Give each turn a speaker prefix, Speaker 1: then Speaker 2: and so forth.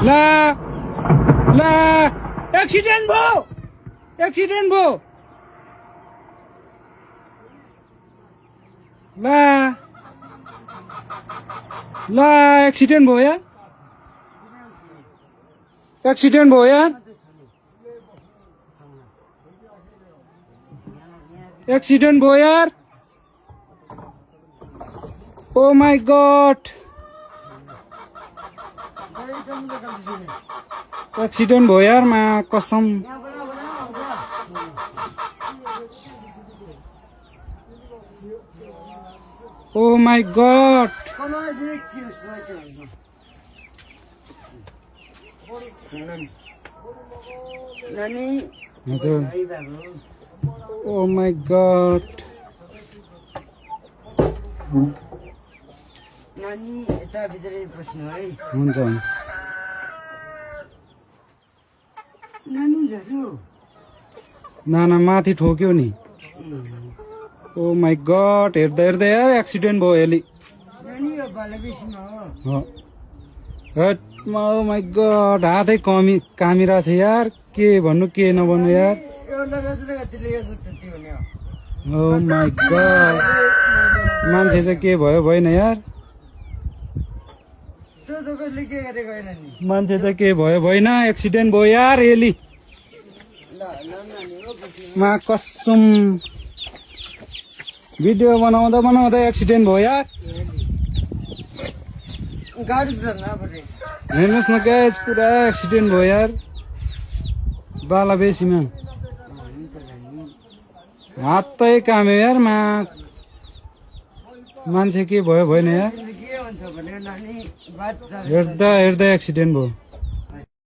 Speaker 1: ला ला एक्सिडेन्ट भयो ला ला एक्सिडेन्ट भयो यार एक्सिडेन्ट भयो यार एक्सिडेन्ट भयो यार ओ माय गॉड एक्सिडेन्ट भयो यार मा कसम oh my God oh my God
Speaker 2: नानी यता भित्रै बस्नु है
Speaker 1: हुन्छ
Speaker 2: नानी झर्नु
Speaker 1: नाना माथि ठोक्यो नि ओ माय गॉड हेर्दा हेर्दा यार एक्सिडेन्ट भयो यसले
Speaker 2: नानी यो बालबेसीमा हो
Speaker 1: ओ माय गॉड हातै कामिरा छ यार के भन्नु के नभन्नु यार
Speaker 2: यो लगातिर कतिले यो त्यति हुने हो
Speaker 1: ओ माय गॉड मान्छे चाहिँ के भयो भएन यार
Speaker 2: त्यो त कसले के गरेको होइन नि
Speaker 1: मान्छे चाहिँ के भयो भएन एक्सिडेन्ट भयो यार यसले
Speaker 2: ल नानी हो पछि
Speaker 1: मा कसम भिडियो बनाउँदा एक्सिडेन्ट भयो यार
Speaker 2: गाडी धर्न परे
Speaker 1: हेर्नुहोस् न गाइस पुरा एक्सिडेन्ट भयो यार बालाबेसीमा हातै काम्यो यार मान्छे के भयो भएन यार
Speaker 2: के हुन्छ भने नानी बात
Speaker 1: हेर्दा एक्सिडेन्ट भयो